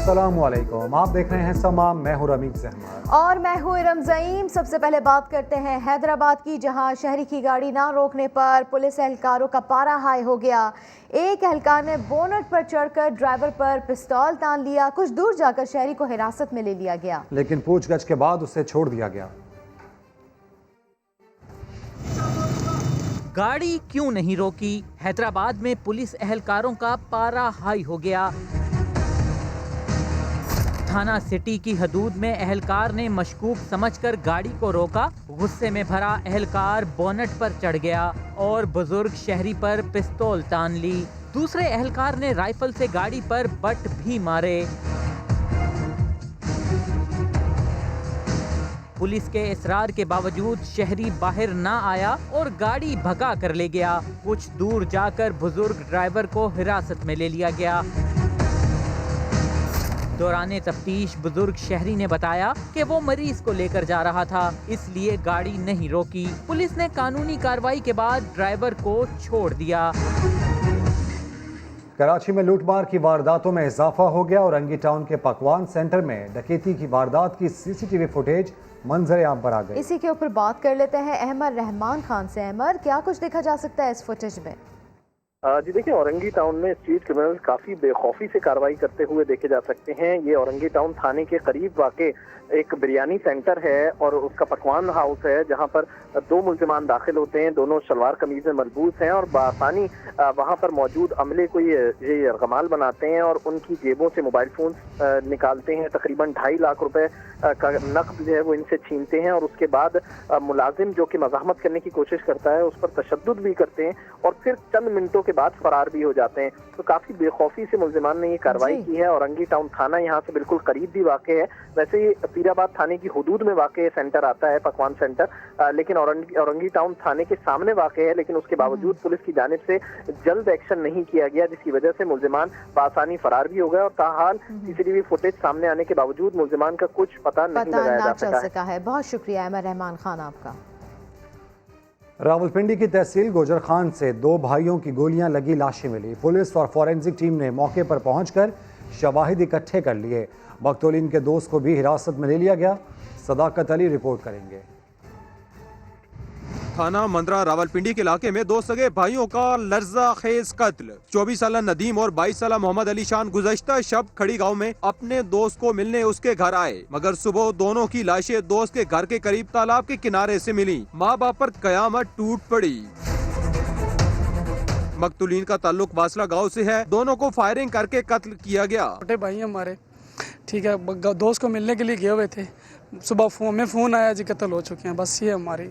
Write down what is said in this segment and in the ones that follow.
अस्सलामुअलैकुम, आप देख रहे हैं समा। मैं हूं रमीज जहमा और मैं हूं इरम ज़ईम। सबसे पहले बात करते हैं हैदराबाद की, जहां शहरी की गाड़ी ना रोकने पर पुलिस एहलकारों का पारा हाई हो गया। एक एहलकार ने बोनट पर चढ़कर ड्राइवर पर पिस्तौल तान लिया। कुछ दूर जाकर शहरी को हिरासत में ले लिया गया, लेकिन पूछगछ के बाद उसे छोड़ दिया गया। गाड़ी क्यों नहीं रोकी? हैदराबाद में पुलिस एहलकारों का पारा हाई हो गया। थाना सिटी की हदूद में एहलकार ने मशकूक समझकर गाड़ी को रोका। गुस्से में भरा एहलकार बोनट पर चढ़ गया और बुजुर्ग शहरी पर पिस्तौल तान ली। दूसरे एहलकार ने राइफल से गाड़ी पर बट भी मारे। पुलिस के इसरार के बावजूद शहरी बाहर ना आया और गाड़ी भगा कर ले गया। कुछ दूर जाकर बुजुर्ग ड्राइवर को हिरासत में ले लिया गया। दौरान तफ्तीश बुजुर्ग शहरी ने बताया कि वो मरीज को लेकर जा रहा था, इसलिए गाड़ी नहीं रोकी। पुलिस ने कानूनी कार्रवाई के बाद ड्राइवर को छोड़ दिया। कराची में लूटमार की वारदातों में इजाफा हो गया और रंगी टाउन के पकवान सेंटर में डकैती की वारदात की सीसीटीवी फुटेज मंजर आम पर आ गई। इसी के ऊपर बात कर लेते हैं अहमर रहमान खान से। अहमर, क्या कुछ देखा जा सकता है इस फुटेज में? जी देखिए, औरंगी टाउन में स्ट्रीट क्रिमिनल काफी बेखौफी से कार्रवाई करते हुए देखे जा सकते हैं। ये औरंगी टाउन थाने के करीब वाक़े एक बिरयानी सेंटर है और उसका पकवान हाउस है, जहां पर दो मुल्जिमान दाखिल होते हैं। दोनों शलवार कमीज में मलबूस हैं और बासानी वहां पर मौजूद अमले को ये यरगमाल बनाते हैं और उनकी जेबों से मोबाइल फोन निकालते हैं। तकरीबन 2.5 लाख रुपए का नकद जो है वो इनसे छीनते हैं और उसके बाद मुलाजिम जो कि मज़ाहमत करने की कोशिश करता है उस पर तशद्दुद भी करते हैं और फिर चंद मिनटों के बाद फरार भी हो जाते हैं। तो काफी बेखौफी से मुल्जिमान ने ये कार्रवाई की है। औरंगी टाउन थाना यहाँ से बिल्कुल करीब भी वाक़ है। वैसे ये पीराबाद थाने की हुदूद में वाक़ सेंटर आता है, पकवान सेंटर, लेकिन औरंगी टाउन थाने के सामने वाक़ है। लेकिन उसके बावजूद पुलिस की जानिब से जल्द एक्शन नहीं किया गया, जिसकी वजह से मुल्जिमान बआसानी फरार भी हो गए और ताहाल सीसीटीवी फुटेज सामने आने के बावजूद मुल्जिमान का कुछ पता नहीं लगाया जा सका है। बहुत शुक्रिया अहमर रहमान खान आपका। रावलपिंडी की तहसील गोजर खान से 2 भाइयों की गोलियां लगी लाशें मिली। पुलिस और फॉरेंसिक टीम ने मौके पर पहुंचकर शवाहिद इकट्ठे कर लिए। मकतूलिन के दोस्त को भी हिरासत में ले लिया गया। सदाकत अली रिपोर्ट करेंगे। थाना मंदरा रावलपिंडी के इलाके में 2 सगे भाइयों का लर्जा खेज कत्ल। 24 साल नदीम और 22 साल मोहम्मद अली शान गुज़श्ता शब खड़ी गांव में अपने दोस्त को मिलने उसके घर आए, मगर सुबह दोनों की लाशें दोस्त के घर के करीब तालाब के किनारे से मिली। माँ बाप पर कयामत टूट पड़ी। मकतूलीन का ताल्लुक बासला गाँव से है। दोनों को फायरिंग करके कत्ल किया गया। छोटे भाई हमारे, ठीक है, दोस्त को मिलने के लिए गए हुए थे। सुबह फोन आया जी कत्ल हो चुके हैं। बस ये हमारी,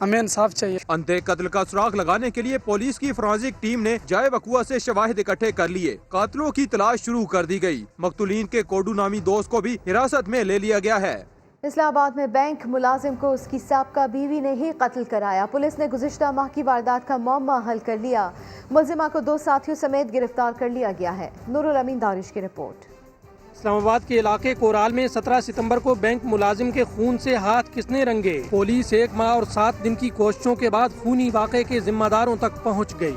हमें इंसाफ चाहिए। अंधे कत्ल का सुराग लगाने के लिए पुलिस की फोरेंसिक टीम ने जाए वकुआ से शवाहिद इकट्ठे कर लिए। कातिलों की तलाश शुरू कर दी गई। मकतूलीन के कोडू नामी दोस्त को भी हिरासत में ले लिया गया है। इस्लामाबाद में बैंक मुलाजिम को उसकी साबका बीवी ने ही कत्ल कराया। पुलिस ने गुज़िश्ता माह की वारदात का मामला हल कर लिया। मुल्जिमा को 2 साथियों समेत गिरफ्तार कर लिया गया है। नूरुल अमीन दारिश की रिपोर्ट। इस्लामाबाद के इलाके कोराल में 17 सितंबर को बैंक मुलाजिम के खून से हाथ किसने रंगे? पुलिस 1 माह और 7 दिन की कोशिशों के बाद खूनी वाक़े के जिम्मेदारों तक पहुंच गई।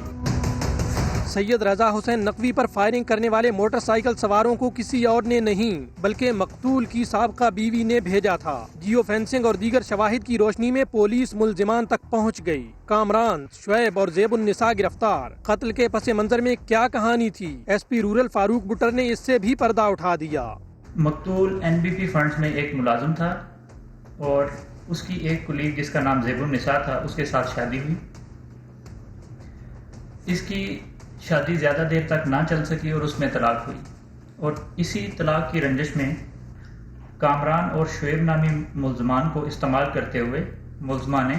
सैयद रजा हुसैन नकवी पर फायरिंग करने वाले मोटरसाइकिल सवारों को किसी और ने नहीं बल्कि मकतूल की साबका बीवी ने भेजा था। जियो फेंसिंग और दीगर शवाहिद की रोशनी में पुलिस मुल्जिमान तक पहुंच गई। कामरान, शुएब और ज़ेबुन्निसा गिरफ्तार। कत्ल के पसे मंजर में क्या कहानी थी? एसपी रूरल फारूक बुटर ने इससे भी पर्दा उठा दिया। मकतूल एनबीपी फंड्स में एक मुलाजिम था और उसकी एक कुलीग जिसका नाम ज़ेबुन्निसा था, उसके साथ शादी हुई। इसकी शादी ज़्यादा देर तक ना चल सकी और उसमें तलाक हुई और इसी तलाक की रंजिश में कामरान और शुएब नामी मुल्ज़मान को इस्तेमाल करते हुए मुल्ज़मा ने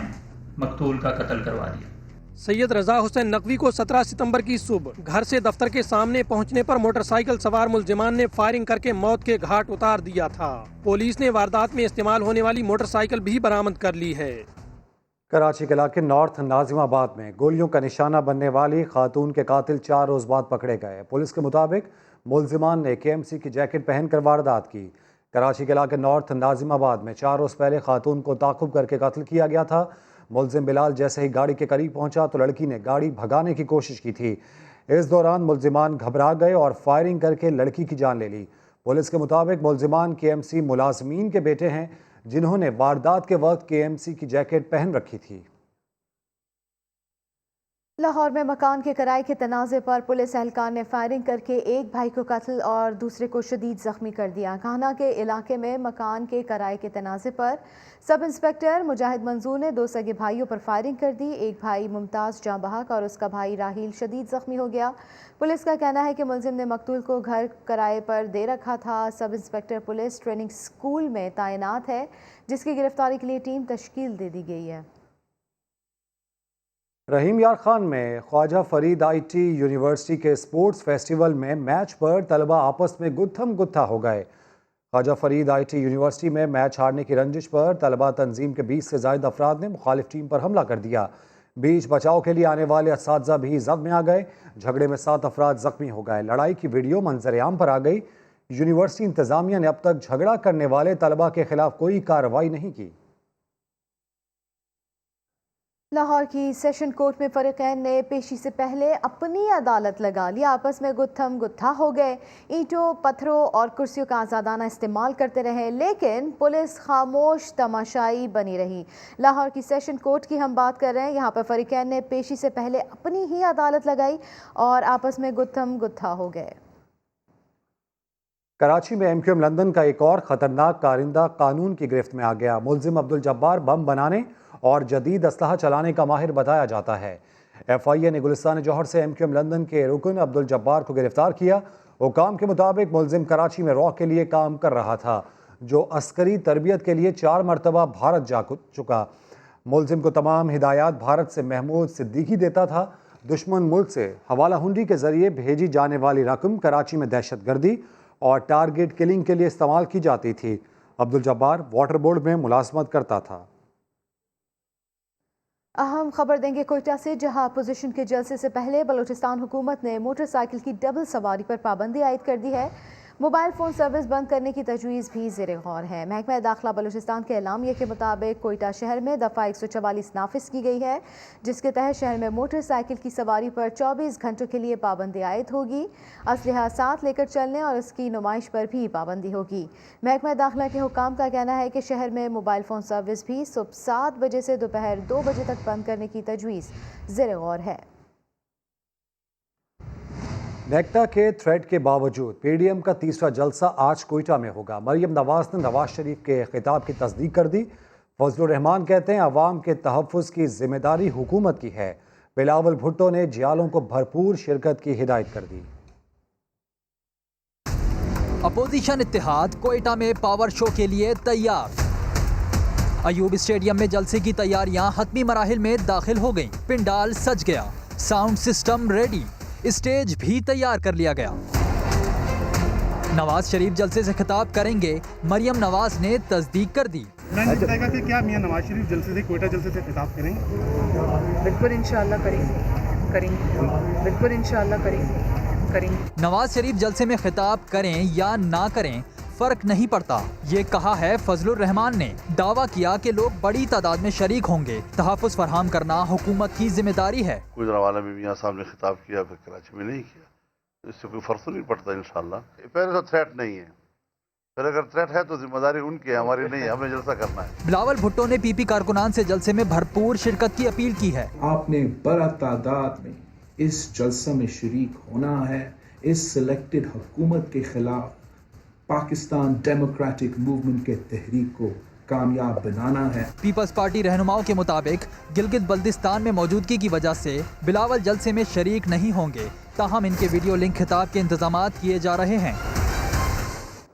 मकतूल का कत्ल करवा दिया। सैयद रजा हुसैन नकवी को 17 सितंबर की सुबह घर से दफ्तर के सामने पहुंचने पर मोटरसाइकिल सवार मुल्जिमान ने फायरिंग करके मौत के घाट उतार दिया था। पुलिस ने वारदात में इस्तेमाल होने वाली मोटरसाइकिल भी बरामद कर ली है। कराची के इलाके नॉर्थ नाजिमाबाद में गोलियों का निशाना बनने वाली खातून के कातिल 4 रोज बाद पकड़े गए। पुलिस के मुताबिक मुल्जिमान ने KMC की जैकेट पहनकर वारदात की। कराची के इलाके नॉर्थ नाजिमाबाद में 4 रोज पहले खातून को ताक़ुब करके कत्ल किया गया था। मुल्जिम बिलाल जैसे ही गाड़ी के करीब पहुंचा तो लड़की ने गाड़ी भगाने की कोशिश की थी। इस दौरान मुल्जिमान घबरा गए और फायरिंग करके लड़की की जान ले ली। पुलिस के मुताबिक मुलजिमान केएमसी मुलाजमीन के बेटे हैं, जिन्होंने वारदात के वक्त केएमसी की जैकेट पहन रखी थी। लाहौर में मकान के किराए के तनाज़े पर पुलिस एहलकार ने फायरिंग करके एक भाई को कत्ल और दूसरे को शदीद जख्मी कर दिया। कान्हा के इलाके में मकान के किराए के तनाज़े पर सब इंस्पेक्टर मुजाहिद मंजूर ने 2 सगे भाइयों पर फायरिंग कर दी। एक भाई मुमताज़ जां बहक और उसका भाई राहील शदीद जख्मी हो गया। पुलिस का कहना है कि मुलजिम ने मकतूल को घर किराए पर दे रखा था। Sub inspector police training school में तैनात है, जिसकी गिरफ्तारी के लिए टीम तश्कील दे दी गई है। रहीम यार खान में ख्वाजा फरीद IT यूनिवर्सिटी के स्पोर्ट्स फेस्टिवल में मैच पर तलबा आपस में गुत्थम गुत्था हो गए। ख्वाजा फरीद IT यूनिवर्सिटी में मैच हारने की रंजिश पर तलबा तंजीम के 20 से ज़ायद अफराद ने मुखालिफ टीम पर हमला कर दिया। बीच बचाव के लिए आने वाले असातिज़ा भी जख्मी आ गए। झगड़े में 7 अफराद जख्मी हो गए। लड़ाई की वीडियो मंजर-ए-आम पर आ गई। यूनिवर्सिटी इंतज़ामिया ने अब तक झगड़ा करने वाले तलबा के खिलाफ कोई कार्रवाई नहीं की। लाहौर की सेशन कोर्ट में फरीकैन ने पेशी से पहले अपनी अदालत लगा ली। आपस में गुत्थम गुत्था हो गए। ईंटों, पत्थरों और कुर्सियों का आज़ादाना इस्तेमाल करते रहे, लेकिन पुलिस खामोश तमाशाई बनी रही। लाहौर की सेशन कोर्ट की हम बात कर रहे हैं। यहाँ पर फरीकैन ने पेशी से पहले अपनी ही अदालत लगाई और आपस में गुत्थम गुत्था हो गए। कराची में MQM लंदन का एक और ख़तरनाक कारिंदा कानून की गिरफ्त में आ गया। मुलजिम अब्दुल जब्बार बम बनाने और जदीद असलहा चलाने का माहिर बताया जाता है। FIA ने गुलिस्तान जौहर से MQM लंदन के रुकन अब्दुल जब्बार को गिरफ्तार किया। हुकाम के मुताबिक मुलजिम कराची में रॉ के लिए काम कर रहा था, जो अस्करी तरबियत के लिए 4 मरतबा भारत जा चुका। मुलजिम को तमाम हिदायत भारत से महमूद सिद्दीकी देता था। दुश्मन मुल्क से हवाला हुंडी के जरिए भेजी जाने वाली रकम कराची में दहशतगर्दी और टारगेट किलिंग के लिए इस्तेमाल की जाती थी। अब्दुल जब्बार वाटर बोर्ड में मुलाजमत करता था। अहम खबर देंगे कोयटा से, जहां अपोजिशन के जलसे से पहले बलूचिस्तान हुकूमत ने मोटरसाइकिल की डबल सवारी पर पाबंदी आयद कर दी है। मोबाइल फ़ोन सर्विस बंद करने की तजवीज़ भी ज़ेर गौर है। महकमा दाखिला बलूचिस्तान के एलामिया के मुताबिक कोयटा शहर में दफ़ा 144 नाफिज की गई है, जिसके तहत शहर में मोटरसाइकिल की सवारी पर 24 घंटों के लिए पाबंदी आयद होगी। असलहा साथ लेकर चलने और उसकी नुमाइश पर भी पाबंदी होगी। महकमा दाखिला के हुकाम का कहना है कि शहर में मोबाइल फ़ोन सर्विस भी सुबह 7 बजे से दोपहर 2 बजे तक बंद करने की तजवीज़ ज़ेर गौर है। नेक्टा के थ्रेड के बावजूद PDM का तीसरा जलसा आज कोयटा में होगा। मरियम नवाज ने नवाज शरीफ के खिताब की तस्दीक कर दी। फजलुर रहमान कहते हैं अवाम के तहफ़्फ़ुज़ की जिम्मेदारी हुकूमत की है। बिलावल भुट्टो ने जियालों को भरपूर शिरकत की हिदायत कर दी। अपोजिशन इत्तेहाद कोयटा में पावर शो के लिए तैयार। अयूब स्टेडियम में जलसे की तैयारियां हतमी मराहिल में दाखिल हो गईं। पिंडाल सज गया, साउंड सिस्टम रेडी, स्टेज भी तैयार कर लिया गया। नवाज शरीफ जलसे से खिताब करेंगे, मरियम नवाज ने तस्दीक कर दी। कि क्या मियां नवाज शरीफ जलसे से कोयटा जलसे से खिताब करेंगे? बिल्कुल इंशाल्लाह करेंगे, बिल्कुल इंशाल्लाह करेंगे। नवाज शरीफ जलसे में खिताब करें या ना करें फर्क नहीं पड़ता, ये कहा है फजलुर रहमान ने। दावा किया कि लोग बड़ी तादाद में शरीक होंगे। तहफ़्फ़ुज़ फराहम करना हुकूमत की जिम्मेदारी है। गुजरांवाला में मियां साहब ने खिताब किया, फिर कराची में नहीं किया, इससे कोई फर्क नहीं पड़ता इंशाल्लाह। पहले तो थ्रेट नहीं है, फिर अगर थ्रेट है तो जिम्मेदारी उनकी है, हमारी नहीं है। हमने जलसा करना है। बिलावल भुट्टो ने PP कारकुनान से जलसे में भरपूर शिरकत की अपील की है। आपने बड़ा तादाद में इस जलसा में शरीक होना है। इस सिलेक्टेड हुकूमत के खिलाफ पाकिस्तान डेमोक्रेटिक मूवमेंट के तहरीक को कामयाब बनाना है। पीपल्स पार्टी रहनुमाओं के मुताबिक गिलगित बल्दिस्तान में मौजूदगी की वजह से बिलावल जलसे में शरीक नहीं होंगे, ताहम इनके वीडियो लिंक खिताब के इंतजाम किए जा रहे हैं।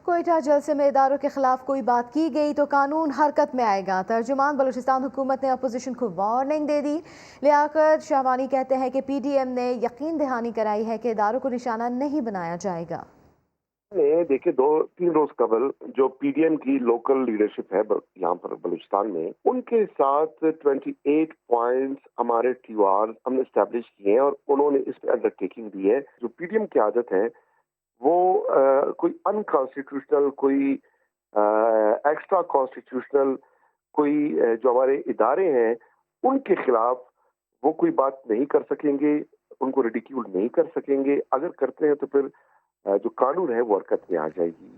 कोयटा जलसे में इदारों के खिलाफ कोई बात की गई तो कानून हरकत में आएगा। तर्जुमान बलूचिस्तान हुकूमत ने अपोजिशन को वार्निंग दे दी। लियाकत शाहवानी कहते हैं कि PDM ने यकीन दहानी कराई है कि इदारों को निशाना नहीं बनाया जाएगा। देखिए 2-3 रोज कबल जो PDM की लोकल लीडरशिप है यहाँ पर बलूचिस्तान में, उनके साथ 28 पॉइंट्स हमारे TOR हमने एस्टेब्लिश किए हैं और उन्होंने इस पर अंडरटेकिंग दी है। जो PDM की आदत है वो कोई अनकॉन्स्टिट्यूशनल, कोई एक्स्ट्रा कॉन्स्टिट्यूशनल, कोई जो हमारे इदारे हैं उनके खिलाफ वो कोई बात नहीं कर सकेंगे, उनको रिडिक्यूल नहीं कर सकेंगे। अगर करते हैं तो फिर जो कानून है वो हरकत में आ जाएगी।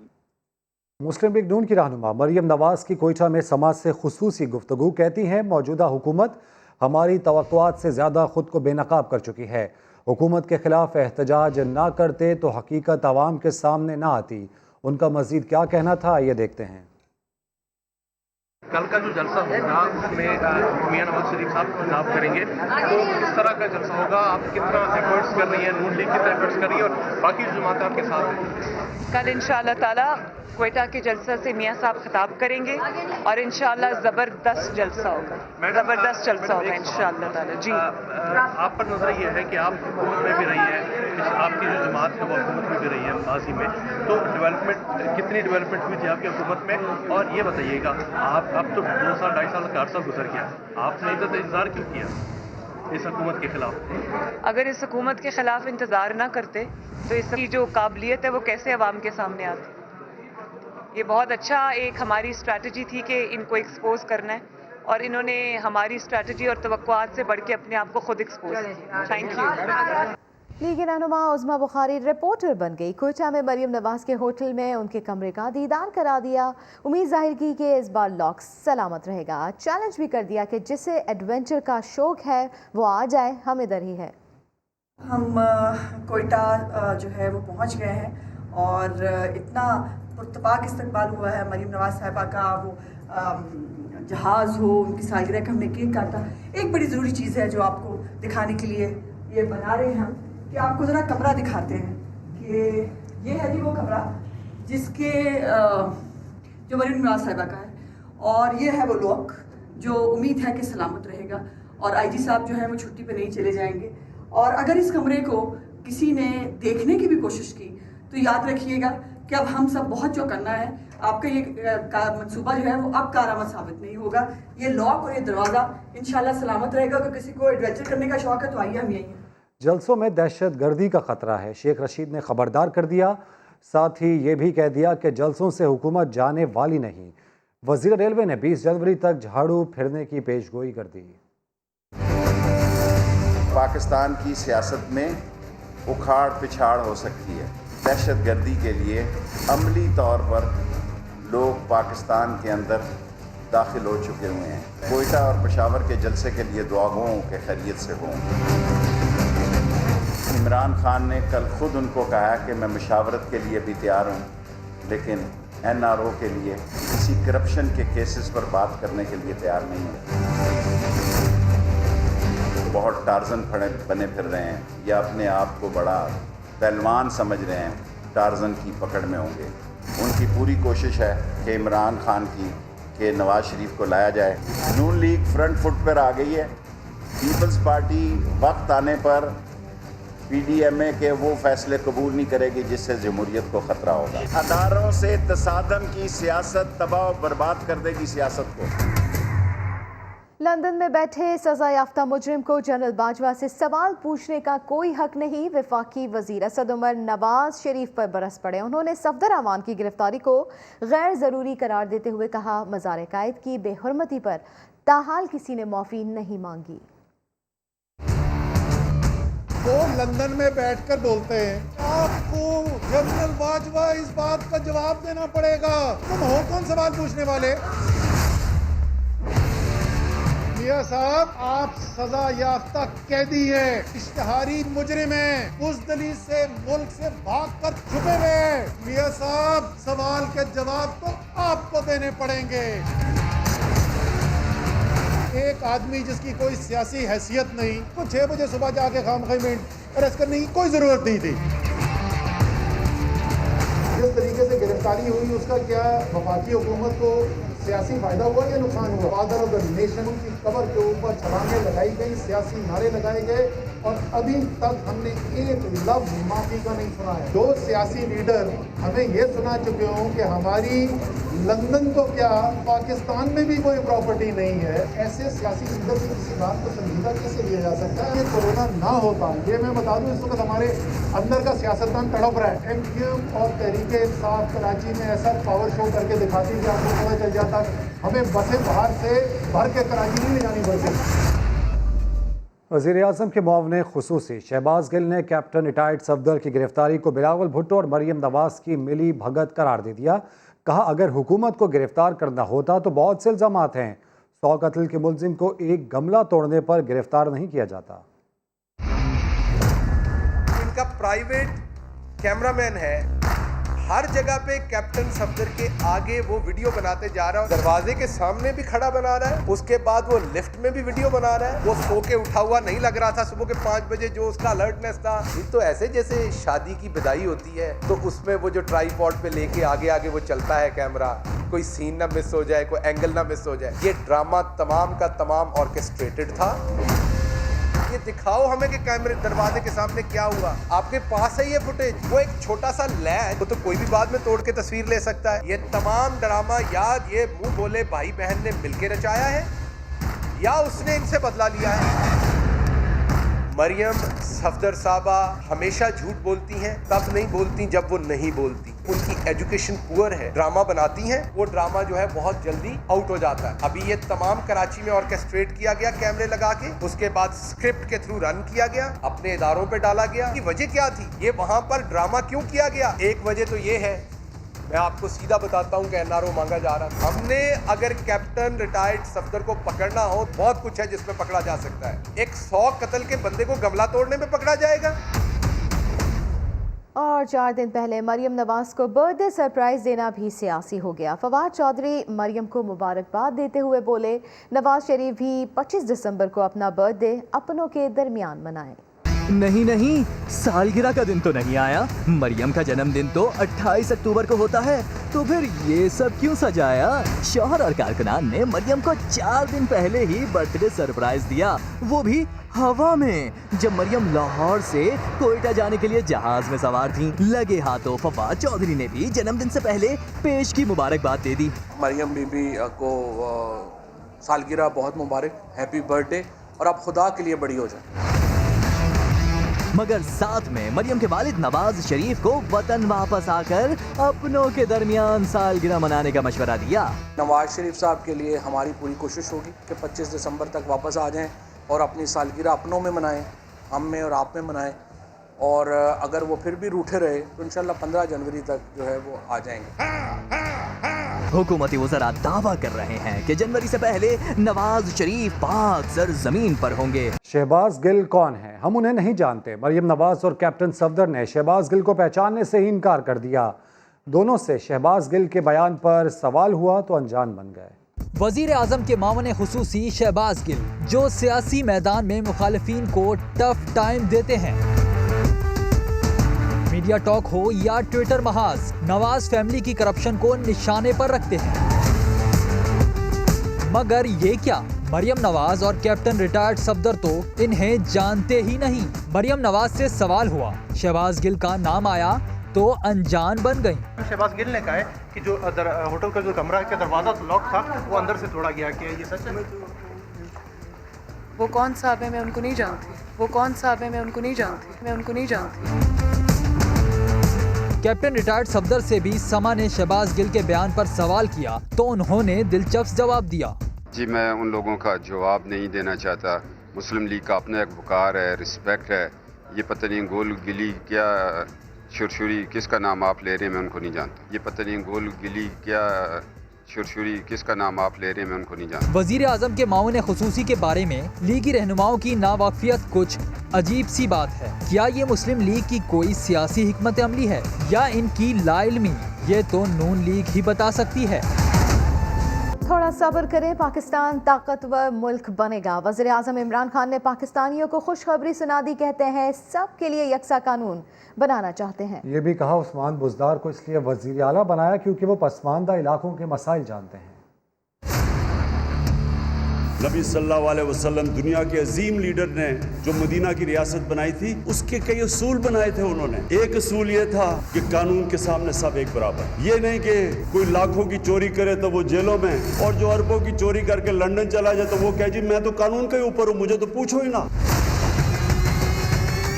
मुस्लिम लीग नून की रहनुमा मरियम नवाज की कोयटा में समाज से खुसूसी गुफ्तगू, कहती हैं मौजूदा हुकूमत हमारी तवक्कुआत से ज़्यादा खुद को बेनकाब कर चुकी है। हुकूमत के खिलाफ एहतजाज ना करते तो हकीकत आवाम के सामने ना आती। उनका मजीद क्या कहना था, ये देखते हैं। कल का जो जलसा होगा उसमें मियां नवाज शरीफ साहब खिताब करेंगे, तो किस तरह का जलसा होगा, आप कितना एफर्ट्स कर रही हैं, नून लीग कितना एफर्ट्स कर रही है और बाकी जमात आपके साथ हैं? कल इंशाअल्लाह ताला क्वेटा के जलसा से मियां साहब खिताब करेंगे और इंशाअल्लाह ज़बरदस्त जलसा होगा, ज़बरदस्त जलसा होगा इंशाअल्लाह ताला। जी, आप पर नजर ये है कि आप हुकूमत में भी रही हैं, आपकी जो जमात है वो हुकूमत में भी रही है माजी में, तो डेवलपमेंट कितनी डेवलपमेंट हुई थी आपकी हुकूमत में? और ये बताइएगा, आप अब तो 2 साल 2.5 साल का अर्सा गुजर गया, आपने इंतजार क्यों किया इस हुकूमत के खिलाफ? अगर इस हुकूमत के खिलाफ इंतज़ार ना करते तो इसकी जो काबिलियत है वो कैसे अवाम के सामने आती? ये बहुत अच्छा एक हमारी स्ट्रैटेजी थी कि इनको एक्सपोज करना है और इन्होंने हमारी स्ट्रैटेजी और तवक्कुआत से बढ़ के अपने आप को खुद एक्सपोज किया। Thank you. लीगी रहनुमा उज़मा बुखारी रिपोर्टर बन गई। कोयटा में मरियम नवाज के होटल में उनके कमरे का दीदार करा दिया। उम्मीद जाहिर की कि इस बार लॉक्स सलामत रहेगा। चैलेंज भी कर दिया कि जिसे एडवेंचर का शौक है वो आ जाए, हम इधर ही है। हम कोयटा जो है वो पहुंच गए हैं और इतना पुरतपाक इस्तकबाल हुआ है मरियम नवाज साहिबा का। वो जहाज़ हो, उनकी सालगिरह का हमने केक काटा। एक बड़ी ज़रूरी चीज़ है जो आपको दिखाने के लिए ये बना रहे हैं हम, कि आपको ज़रा कमरा दिखाते हैं कि ये है जी वो कमरा जिसके जो मरियम नवाज साहिबा का है, और ये है वो लॉक जो उम्मीद है कि सलामत रहेगा और आईजी साहब जो है वो छुट्टी पे नहीं चले जाएंगे। और अगर इस कमरे को किसी ने देखने की भी कोशिश की तो याद रखिएगा कि अब हम सब बहुत चौकन्ना है। आपका ये मंसूबा जो है वो अब कारआमद साबित नहीं होगा। ये लॉक और ये दरवाज़ा इंशाल्लाह सलामत रहेगा। अगर किसी को एडवेंचर करने का शौक है तो आइए, हम यही हैं। जलसों में दहशत गर्दी का खतरा है, शेख रशीद ने खबरदार कर दिया। साथ ही ये भी कह दिया कि जलसों से हुकूमत जाने वाली नहीं। वज़ीर रेलवे ने 20 जनवरी तक झाड़ू फिरने की पेशगोई कर दी। पाकिस्तान की सियासत में उखाड़ पिछाड़ हो सकती है। दहशत गर्दी के लिए अमली तौर पर लोग पाकिस्तान के अंदर दाखिल हो चुके हुए हैं। कोयटा और पेशावर के जलसे के लिए दुआओं के खैरियत से हों। इमरान खान ने कल खुद उनको कहा कि मैं मुशावरत के लिए भी तैयार हूँ, लेकिन NRO के लिए किसी करप्शन के केसेस पर बात करने के लिए तैयार नहीं है। बहुत टार्जन बने फिर रहे हैं या अपने आप को बड़ा पहलवान समझ रहे हैं, टार्जन की पकड़ में होंगे। उनकी पूरी कोशिश है कि इमरान खान की कि नवाज शरीफ को लाया जाए। नून लीग फ्रंट फुट पर आ गई है। पीपल्स पार्टी वक्त आने पर PDMA के वो फैसले कबूल नहीं करेगी जिससे जमहूरियत को खतरा होगा। अदारों से तसादम की सियासत तबाह बर्बाद कर देगी सियासत को। लंदन में बैठे सजा याफ्ता मुजरिम को जनरल बाजवा से सवाल पूछने का कोई हक नहीं। वफाकी वजीर असद उमर नवाज शरीफ पर बरस पड़े। उन्होंने सफदर अमान की गिरफ्तारी को गैर ज़रूरी करार देते हुए कहा, मज़ार कायद की बेहुरमती पर ताहाल किसी ने माफ़ी नहीं मांगी। वो लंदन में बैठकर बोलते हैं आपको जनरल बाजवा इस बात का जवाब देना पड़ेगा। तुम हो कौन सवाल पूछने वाले? मियां साहब, आप सजा याफ्ता कैदी है, इश्तिहारी मुजरिम है, उस दलील से मुल्क से भागकर छुपे हुए हैं। मियां साहब, सवाल के जवाब तो आपको देने पड़ेंगे। एक आदमी जिसकी कोई सियासी हैसियत नहीं, तो 6 बजे सुबह जाके खामखी में अरेस्ट करने की कोई जरूरत नहीं थी। जिस तरीके से गिरफ्तारी हुई उसका क्या वफाकी हुकूमत को सियासी फायदा हुआ या नुकसान हुआ? फादर ऑफ द नेशन की कबर के ऊपर छलांगे लगाई गई, सियासी नारे लगाए गए और अभी तक हमने एक लफ्ज माफी का नहीं सुना है। 2 सियासी लीडर हमें ये सुना चुके हों कि हमारी लंदन तो क्या पाकिस्तान में भी कोई प्रॉपर्टी नहीं है। ऐसे सियासी लीडर की किसी बात को संजीदा कैसे लिया जा सकता है? ये कोरोना ना होता, ये मैं बता दूं, इस वक्त हमारे अंदर का सियासतदान तड़प रहा है। MQM और तहरीके इंसाफ कराची में ऐसा पावर शो करके दिखाती कि आपको पता चल जाता हमें बसें बाहर से भर के कराची नहीं ले जानी पड़ती। वज़ीर-ए-आज़म के मुआविन खुसूसी शहबाज गिल ने कैप्टन रिटायर्ड सफदर की गिरफ्तारी को बिलावल भुट्टो और मरियम नवाज की मिली भगत करार दे दिया। कहा अगर हुकूमत को गिरफ्तार करना होता तो बहुत से इल्ज़ामात हैं। 100 कत्ल के मुलजिम को एक गमला तोड़ने पर गिरफ्तार नहीं किया जाता। इनका प्राइवेट कैमरामैन है, हर जगह पे कैप्टन सफदर के आगे वो वीडियो बनाते जा रहा है, दरवाजे के सामने भी खड़ा बना रहा है, उसके बाद वो लिफ्ट में भी वीडियो बना रहा है। वो सो के उठा हुआ नहीं लग रहा था सुबह के 5 बजे जो उसका अलर्टनेस था। ये तो ऐसे जैसे शादी की विदाई होती है तो उसमें वो जो ट्राईपॉड पे लेके आगे आगे वो चलता है कैमरा, कोई सीन ना मिस हो जाए, कोई एंगल ना मिस हो जाए। ये ड्रामा तमाम का तमाम ऑर्केस्ट्रेटेड था। ये दिखाओ हमें कि कैमरे दरवाजे के सामने क्या हुआ। आपके पास है ये फुटेज, वो एक छोटा सा लैच, वो तो कोई भी बाद में तोड़ के तस्वीर ले सकता है। ये तमाम ड्रामा या ये मुंह बोले भाई बहन ने मिलकर रचाया है या उसने इनसे बदला लिया है। मरियम सफदर साहबा हमेशा झूठ बोलती हैं, तब नहीं बोलती जब वो नहीं बोलती। उनकी एजुकेशन पुअर है, ड्रामा बनाती हैं, वो ड्रामा जो है बहुत जल्दी आउट हो जाता है। अभी ये तमाम कराची में ऑर्केस्ट्रेट किया गया कैमरे लगा के, उसके बाद स्क्रिप्ट के थ्रू रन किया गया, अपने इदारों पे डाला गया। की वजह क्या थी, ये वहां पर ड्रामा क्यों किया गया? एक वजह तो ये है, मैं आपको सीधा बताता हूँ कि एनआरओ मांगा जा रहा था। हमने अगर कैप्टन रिटायर्ड सफदर को पकड़ना हो, बहुत कुछ है जिसमें पकड़ा जा सकता है। एक 100 कत्ल के बंदे को गमला तोड़ने में पकड़ा जाएगा? और 4 दिन पहले मरियम नवाज को बर्थडे सरप्राइज देना भी सियासी हो गया। फवाद चौधरी मरियम को मुबारकबाद देते हुए बोले, नवाज शरीफ भी 25 दिसंबर को अपना बर्थडे अपनों के दरमियान मनाएं। नहीं, सालगिरह का दिन तो नहीं आया। मरियम का जन्मदिन तो 28 अक्टूबर को होता है, तो फिर ये सब क्यों सजाया? शौहर और कारकुनान ने मरियम को 4 दिन पहले ही बर्थडे सरप्राइज दिया, वो भी हवा में, जब मरियम लाहौर से कोयटा जाने के लिए जहाज में सवार थी। लगे हाथों फवाद चौधरी ने भी जन्मदिन से पहले पेश की मुबारकबाद दे दी। मरियम बीबी को सालगिरह बहुत मुबारक, हैप्पी बर्थडे, और आप खुदा के लिए बड़ी हो जाए। मगर साथ में मरियम के वालिद नवाज शरीफ को वतन वापस आकर अपनों के दरमियान सालगिरह मनाने का मशवरा दिया। नवाज शरीफ साहब के लिए हमारी पूरी कोशिश होगी कि 25 दिसंबर तक वापस आ जाएं और अपनी सालगिरह अपनों में मनाएं, हम में और आप में मनाएं। और अगर वो फिर भी रूठे रहे तो इंशाल्लाह 15 जनवरी तक जो है वो आ जाएंगे। हुकूमती वज़रा दावा कर रहे हैं कि जनवरी से पहले नवाज शरीफ पाक सरजमीन पर होंगे। शहबाज गिल कौन है? हम उन्हें नहीं जानते। मरियम नवाज और कैप्टन सफदर ने शहबाज गिल को पहचानने से ही इनकार कर दिया। दोनों से शहबाज गिल के बयान पर सवाल हुआ तो अनजान बन गए। वज़ीर-ए-आज़म के मामले खुसूसी शहबाज गिल, जो सियासी मैदान में मुखालिफिन को टफ टाइम देते हैं। मीडिया टॉक हो या ट्विटर महाज, नवाज फैमिली की करप्शन को निशाने पर रखते हैं। मगर ये क्या, मरियम नवाज और कैप्टन रिटायर्ड सफदर तो इन्हें जानते ही नहीं। मरियम नवाज से सवाल हुआ, शहबाज गिल का नाम आया तो अनजान बन गई। शहबाज गिल ने कहा है कि जो होटल का जो कमरा का दरवाजा लॉक था वो अंदर से तोड़ा गया, क्या ये सच है? वो कौन साहब है मैं उनको नहीं जानती, वो कौन साहब है मैं उनको नहीं जानती, मैं उनको नहीं जानती। कैप्टन रिटायर्ड सफदर से भी समा ने शहबाज गिल के बयान पर सवाल किया तो उन्होंने दिलचस्प जवाब दिया। जी, मैं उन लोगों का जवाब नहीं देना चाहता। मुस्लिम लीग का अपना एक वकार है, रिस्पेक्ट है। ये पता नहीं गोल गिली क्या शुरशुरी किसका नाम आप ले रहे हैं, मैं उनको नहीं जानता। ये पता नहीं गोल गिली क्या शुरशुरी किसका नाम आप ले रहे हैं, मैं उनको नहीं जानता। वज़ीर-ए-आज़म के मामले खुसूसी के बारे में लीगी रहनुमाओं की नावाकिफियत कुछ अजीब सी बात है। क्या ये मुस्लिम लीग की कोई सियासी हिकमत अमली है या इनकी लाइल्मी? ये तो नून लीग ही बता सकती है। थोड़ा सब्र करें, पाकिस्तान ताकतवर मुल्क बनेगा। वज़ीर-ए-आज़म इमरान खान ने पाकिस्तानियों को खुशखबरी सुना दी। कहते हैं सब के लिए यकसा कानून बनाना चाहते हैं। ये भी कहा उस्मान बुज़दार को इसलिए वज़ीर आला बनाया क्योंकि वो पसमानदा इलाकों के मसाइल जानते हैं। नबी सल्लल्लाहु अलैहि वसल्लम दुनिया के अजीम लीडर ने जो मदीना की रियासत बनाई थी, उसके कई असूल बनाए थे उन्होंने। एक असूल ये था कि कानून के सामने सब एक बराबर। ये नहीं कि कोई लाखों की चोरी करे तो वो जेलों में, और जो अरबों की चोरी करके लंदन चला जाए तो वो कहे जी मैं तो कानून के ऊपर हूँ, मुझे तो पूछो ही ना।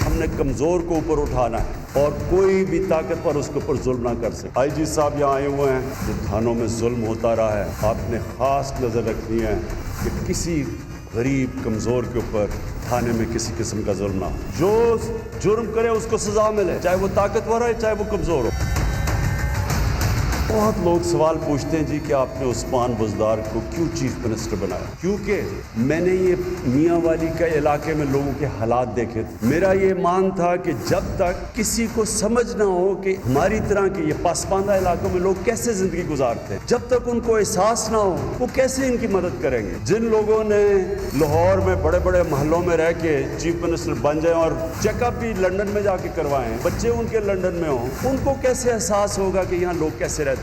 हमने कमजोर को ऊपर उठाना है और कोई भी ताकतवर उसके ऊपर जुल्म ना कर सके। आईजी साहब यहाँ आए हुए हैं, जो थानों में जुल्म होता रहा है, आपने खास नजर रखनी है कि किसी गरीब कमजोर के ऊपर थाने में किसी किस्म का जुर्म ना हो। जो जुर्म करे उसको सजा मिले, चाहे वो ताकतवर है चाहे वो कमजोर हो। बहुत लोग सवाल पूछते हैं जी कि आपने उस्मान बुज़दार को क्यों चीफ मिनिस्टर बनाया? क्योंकि मैंने ये मियाँ वाली के इलाके में लोगों के हालात देखे थे। मेरा ये मान था कि जब तक किसी को समझ ना हो कि हमारी तरह के ये पासमानदा इलाकों में लोग कैसे जिंदगी गुजारते हैं, जब तक उनको एहसास ना हो वो कैसे इनकी मदद करेंगे। जिन लोगों ने लाहौर में बड़े बड़े महलों में रह के चीफ मिनिस्टर बन जाए और चेकअप भी लंदन में जाके करवाएं, बच्चे उनके लंदन में हों, उनको कैसे एहसास होगा कि यहाँ लोग कैसे रहते हैं।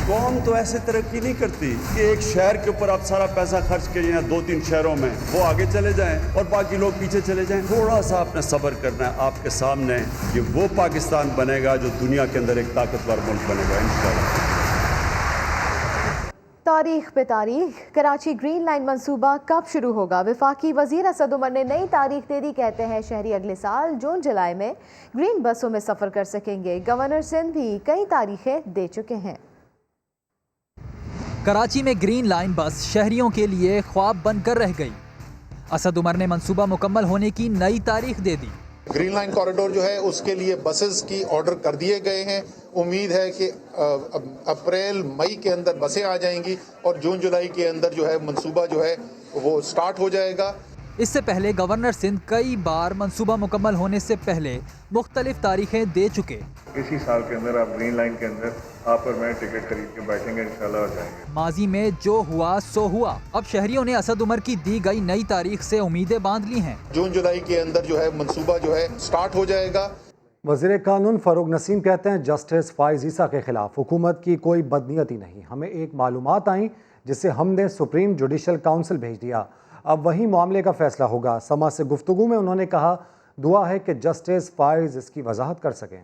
कौम तो ऐसे तरक्की नहीं करती कि एक शहर के ऊपर आप सारा पैसा खर्च करिए या 2-3 शहरों में वो आगे चले जाएं और बाकी लोग पीछे चले जाएं। थोड़ा सा आपने सब्र करना है। आपके सामने कि वो पाकिस्तान बनेगा जो दुनिया के अंदर एक ताकतवर मुल्क बनेगा इंशाल्लाह। तारीख पे तारीख, कराची ग्रीन लाइन मंसूबा कब शुरू होगा? वफाकी वजीर असद उमर ने नई तारीख दे दी। कहते हैं शहरी अगले साल जून जुलाई में ग्रीन बसों में सफ़र कर सकेंगे। गवर्नर सिंध भी कई तारीखें दे चुके हैं। कराची में ग्रीन लाइन बस शहरियों के लिए ख्वाब बनकर रह गई। असद उमर ने मंसूबा मुकम्मल होने की नई तारीख दे दी। ग्रीन लाइन कॉरिडोर जो है उसके लिए बसेस की ऑर्डर कर दिए गए हैं। उम्मीद है कि अप्रैल मई के अंदर बसें आ जाएंगी और जून जुलाई के अंदर जो है मंसूबा जो है वो स्टार्ट हो जाएगा। इससे पहले गवर्नर सिंध कई बार मंसूबा मुकम्मल होने से पहले मुख्तलिफ तारीखें दे चुके। इसी साल के अंदर आप ग्रीन लाइन के अंदर आप और मैं टिकट खरीद के बैठेंगे इंशाल्लाह और जाएंगे। माजी में जो हुआ सो हुआ। अब शहरियों ने असद उमर की दी गई नई तारीख से उम्मीदें बांध ली हैं। जून जुलाई के अंदर जो है मंसूबा जो है स्टार्ट हो जाएगा। वज़ीर कानून फ़ारूक नसीम कहते हैं जस्टिस फ़ाइज़ ईसा के खिलाफ हुकूमत की कोई बदनीयती नहीं। हमें एक मालूमात आई जिससे हमने सुप्रीम जुडिशल काउंसिल भेज दिया। अब वही मामले का फैसला होगा। समा से गुफ्तगू में उन्होंने कहा दुआ है कि जस्टिस फ़ाइज़ इसकी वजाहत कर सकें।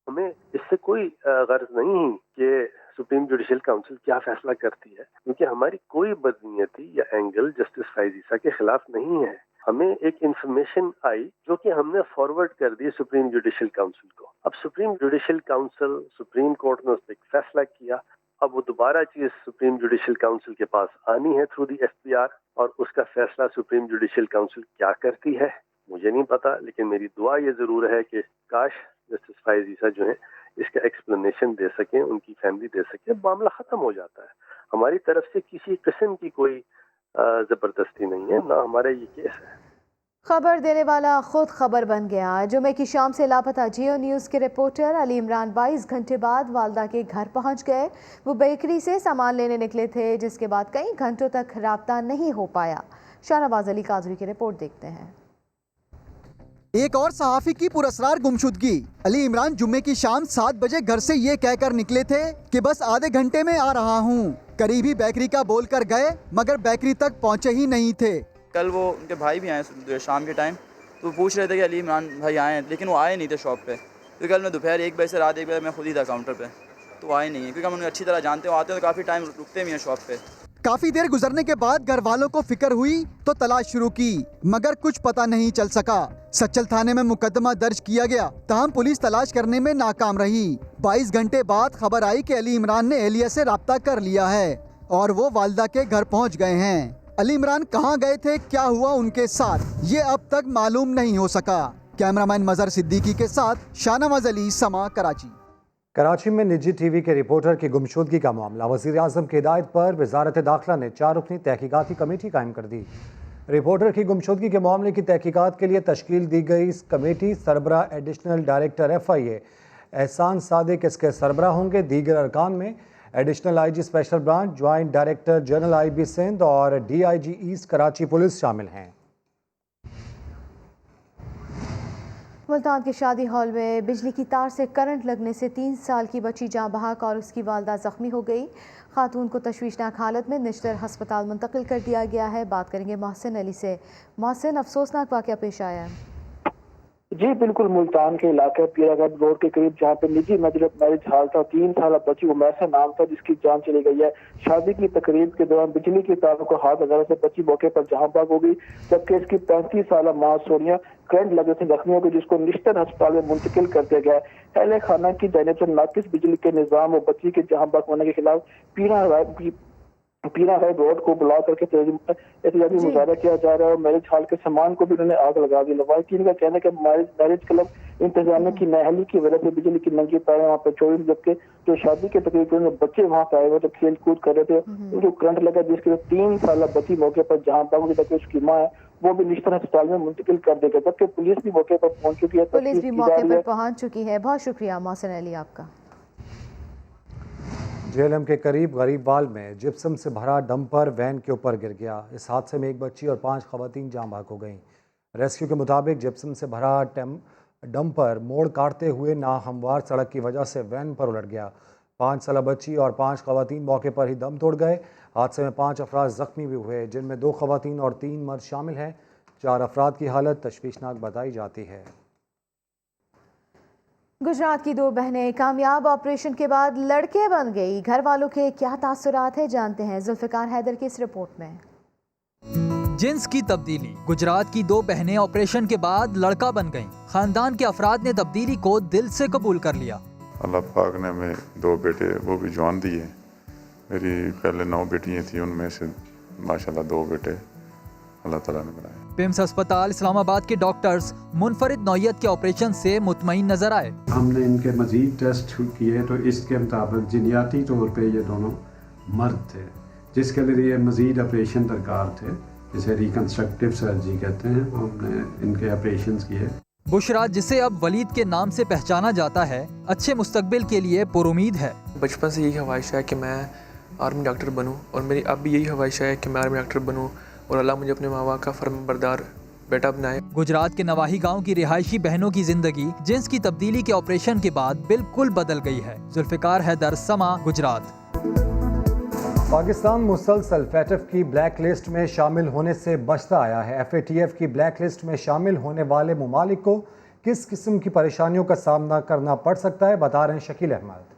हमें इससे कोई गर्ज नहीं कि सुप्रीम जुडिशल काउंसिल क्या फैसला करती है, क्योंकि हमारी कोई बदनीयती या एंगल जस्टिस फ़ाइज़ ईसा के खिलाफ नहीं है। हमें एक इंफॉर्मेशन आई जो कि हमने फॉरवर्ड कर दी सुप्रीम जुडिशल काउंसिल को। अब supreme judicial council, supreme court ने उस पर एक फैसला किया। अब वो दोबारा चीज सुप्रीम जुडिशल काउंसिल के पास आनी है थ्रू दी एफपीआर, और उसका फैसला सुप्रीम जुडिशल काउंसिल क्या करती है मुझे नहीं पता, लेकिन मेरी दुआ ये जरूर है कि काश जस्टिस फ़ाइज़ ईसा जो है इसका एक्सप्लेनेशन दे सकें, उनकी फैमिली दे सके, मामला खत्म हो जाता है। हमारी तरफ से किसी किस्म की कोई जबरदस्ती नहीं है, ना हमारा ये केस है। खबर देने वाला खुद खबर बन गया। जुमे की शाम से लापता जियो न्यूज़ के रिपोर्टर अली इमरान 22 घंटे बाद वालदा के घर पहुंच गए। वो बेकरी से सामान लेने निकले थे, जिसके बाद कई घंटों तक राब्ता नहीं हो पाया। शाहनवाज अली काजरी की रिपोर्ट देखते हैं। एक और सहाफ़ी की पुरस्कार गुमशुदगी। अली इमरान जुम्मे की शाम 7 बजे घर से ये कहकर निकले थे कि बस आधे घंटे में आ रहा हूँ। करीबी बेकरी का बोलकर गए, मगर बेकरी तक पहुँचे ही नहीं थे। कल वो उनके भाई भी आए शाम के टाइम, तो पूछ रहे थे कि अली इमरान भाई आए हैं, लेकिन वो आए नहीं थे शॉप पे। तो कल मैं दोपहर 1 बजे से रात 1 बजे मैं खुद ही था काउंटर पे, तो आए नहीं है, क्योंकि हम उन्हें अच्छी तरह जानते हो, आते हैं तो काफ़ी टाइम रुकते भी हैं शॉप पे। काफी देर गुजरने के बाद घर वालों को फिक्र हुई तो तलाश शुरू की, मगर कुछ पता नहीं चल सका। सच्चल थाने में मुकदमा दर्ज किया गया, ताहम पुलिस तलाश करने में नाकाम रही। 22 घंटे बाद खबर आई कि अली इमरान ने एहलिया से राब्ता कर लिया है और वो वालदा के घर पहुंच गए हैं। अली इमरान कहां गए थे, क्या हुआ उनके साथ, ये अब तक मालूम नहीं हो सका। कैमरामैन मजहर सिद्दीकी के साथ शाहनवाज अली, समा, कराची। कराची में निजी टीवी के रिपोर्टर की गुमशुदगी का मामला। वज़ीर आज़म की हिदायत पर वजारत दाखिला ने 4 रुकनी तहकीकाती कमेटी कायम कर दी। रिपोर्टर की गुमशुदगी के मामले की तहकीकात के लिए तश्कील दी गई इस कमेटी सरबराह additional director FIA Ehsan Sadiq इसके सरबराह होंगे। दीगर अरकान में additional IG special branch, joint director general IB Sindh और DIG ईस्ट कराची पुलिस शामिल हैं। मुल्तान के शादी हॉल में बिजली की तार से करंट लगने से 3 साल की बच्ची जाँ बहक और उसकी वालदा जख्मी हो गई। खातून को तशवीशनाक हालत में निश्तर हस्पताल मुंतकिल कर दिया गया है। बात करेंगे मोहसिन अली से। मोहसिन, अफसोसनाक वाक़या पेश आया है। जी बिल्कुल, मुल्तान के इलाके पीरागढ़ रोड के करीब जहाँ पे निजी मैरिज हॉल था, 3 साल बच्ची उमैसा नाम था जिसकी जान चली गई है। शादी की तकरीब के दौरान बिजली की तारों को हाथ लगाने से बच्ची मौके पर जहाँ भाग हो गई, जबकि इसकी 35 साल माँ सोनिया करंट लगने से जख्मी हो गई, जिसको निश्तर अस्पताल में मुंतकिल कर दिया गया। अहले खाना की जानिब से नाकिस बिजली के निज़ाम और बच्ची के जहाँ भाग होने के खिलाफ पीरागढ़ रोड को बुला करके एहतजाजी मुजाहरा किया जा रहा है और मैरिज हॉल के सामान को भी उन्होंने आग लगा दी। लवाकिन का कहना है कि मैरिज क्लब इंतजामिया की नाअहली की वजह से बिजली की नंगी तारें वहाँ पे चोरी, जबकि जो शादी के तकरीबन बच्चे वहाँ पे आए हुए तो खेल कूद कर रहे थे, उनको करंट लगा जिसके 3 साल बच्ची मौके पर जहाँ बाबू तक उसकी माँ है वो भी निश्चित अस्पताल में मुंतकिल कर देगा, जबकि पुलिस भी मौके पर पहुंच चुकी है। पुलिस भी मौके पर पहुंच चुकी है। बहुत शुक्रिया मोहसिन अली आपका। जेएलएम के करीब गरीबवाल में जिप्सम से भरा डंपर वैन के ऊपर गिर गया। इस हादसे में एक बच्ची और 5 खवातीन जान बहक हो गईं। रेस्क्यू के मुताबिक जिप्सम से भरा डंपर मोड़ काटते हुए नाहमवार सड़क की वजह से वैन पर उलट गया। 5 साला बच्ची और 5 खवातीन मौके पर ही दम तोड़ गए। हादसे में 5 अफराद जख्मी भी हुए, जिनमें 2 खवातीन और 3 मर्द शामिल हैं। 4 अफराद की हालत तशवीशनाक बताई जाती है। गुजरात की 2 बहनें कामयाब ऑपरेशन के बाद लड़के बन गई। घर वालों के क्या तासुरात है, जानते हैं जुल्फिकार हैदर की इस रिपोर्ट में। जिन्स की तब्दीली। गुजरात की 2 बहनें ऑपरेशन के बाद लड़का बन गईं। खानदान के अफराद ने तब्दीली को दिल से कबूल कर लिया। अल्लाह पाक ने हमें 2 बेटे वो भी जवान दिए। मेरी पहले 9 बेटियां थी, उनमें से माशाल्लाह 2 बेटे अल्लाह ताला ने बनाए। पिम्स अस्पताल इस्लामाबाद के डॉक्टर्स मुनफरिद नौयत के ऑपरेशन से मुतमईन नजर आए। हमने इनके मजीद टेस्ट किए तो इसके मुताबिक जिनियाती तौर पे ये दोनों मर्द थे, जिसके लिए मजीद ऑपरेशन दरकार थे, जिसे रिकंस्ट्रक्टिव सर्जरी कहते हैं। हमने इनके ऑपरेशन किए। बुशरा, जिसे अब वलीद के नाम से पहचाना जाता है, अच्छे मुस्तकबिल के लिए पुरुमीद है। बचपन से यही ख्वाहिश है कि मैं आर्मी डॉक्टर बनूं और मेरी अब भी यही ख्वाहिश है कि मैं आर्मी डॉक्टर बनूं और अल्लाह मुझे अपने माँ बाप का फर्माबरदार बेटा बनाए। गुजरात के नवाही गांव की रिहायशी बहनों की जिंदगी जिन्स की तब्दीली के ऑपरेशन के बाद बिल्कुल बदल गई है। जुल्फिकार हैदर, समा, गुजरात। पाकिस्तान मुसलसल FATF की ब्लैक लिस्ट में शामिल होने से बचता आया है। FATF की ब्लैक लिस्ट में शामिल होने वाले ममालिक को किस किस्म की परेशानियों का सामना करना पड़ सकता है, बता रहे हैं Shakeel Ahmed.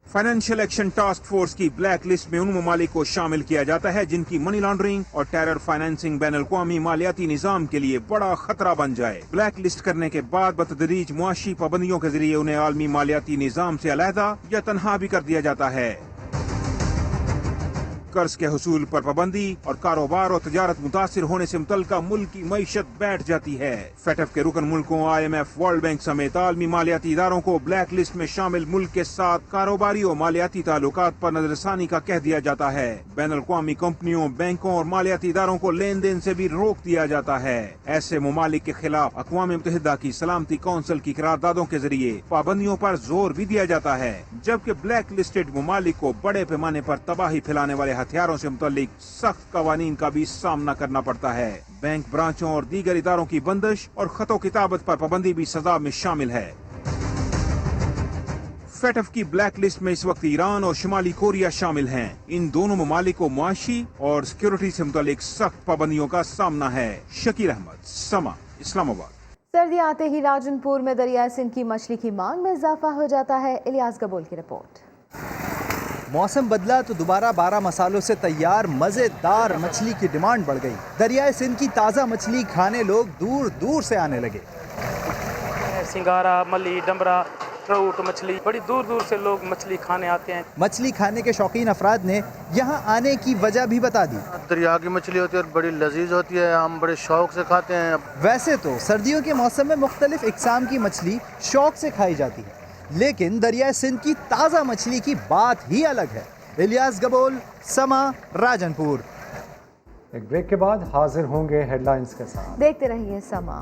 Financial action task force की ब्लैक लिस्ट में उन ममालिक को शामिल किया जाता है जिनकी मनी लॉन्ड्रिंग और टेरर फाइनेंसिंग बैनुल-अक़वामी मालियाती निजाम के लिए बड़ा खतरा बन जाए। ब्लैक लिस्ट करने के बाद बतदरीज मुआशी पाबंदियों के जरिए उन्हें आलमी मालियाती निजाम से अलहदा या तनहा भी कर दिया जाता है। कर्ज के हुसूल पर पाबंदी और कारोबार और तजारत मुतासिर होने से मुतल्लिका मुल्क की मईशत बैठ जाती है। FATF के रुकन मुल्कों IMF, वर्ल्ड बैंक समेत आलमी मालियाती इदारों को ब्लैक लिस्ट में शामिल मुल्क के साथ कारोबारी और मालियाती ताल्लुकात पर नजरसानी का कह दिया जाता है। बैनुल-अक़वामी कंपनियों, बैंकों और मालियाती इदारों को लेन देन से भी रोक दिया जाता है। ऐसे ममालिक के खिलाफ अक़वाम मुत्तहिदा की सलामती कौंसिल की करारदादों के जरिए पाबंदियों पर जोर भी दिया जाता है, जबकि ब्लैक लिस्टेड ममालिक को बड़े पैमाने पर तबाही फैलाने वाले हथियारों से मुतल्लिक सख्त कवानीन का भी सामना करना पड़ता है। बैंक ब्रांचों और दीगर इदारों की बंदिश और खतो किताबत पर पाबंदी भी सजा में शामिल है। FATF की ब्लैक लिस्ट में इस वक्त ईरान और शुमाली कोरिया शामिल हैं। इन दोनों ममालिक को मुआशी और सिक्योरिटी से मुतल्लिक सख्त पाबंदियों का सामना है। शकील अहमद, समा, इस्लामाबाद। सर्दी आते ही राजनपुर में दरिया सिंध की मछली की मांग में इजाफा हो जाता है। इलियास गबोल की रिपोर्ट। मौसम बदला तो दोबारा 12 मसालों से तैयार मज़ेदार मछली की डिमांड बढ़ गई। दरियाए सिंध की ताज़ा मछली खाने लोग दूर दूर से आने लगे। सिंगारा, मली, डमरा, ट्राउट मछली, बड़ी दूर दूर से लोग मछली खाने आते हैं। मछली खाने के शौकीन अफराद ने यहाँ आने की वजह भी बता दी। दरिया की मछली होती है और बड़ी लजीज होती है, हम बड़े शौक से खाते हैं। वैसे तो सर्दियों के मौसम में मुख्तलिफ इकसाम की मछली शौक से खाई जाती है, लेकिन दरिया सिंध की ताज़ा मछली की बात ही अलग है। इलियास गबोल, समा, राजनपुर। एक ब्रेक के बाद हाजिर होंगे हेडलाइंस के साथ। देखते रहिए समा।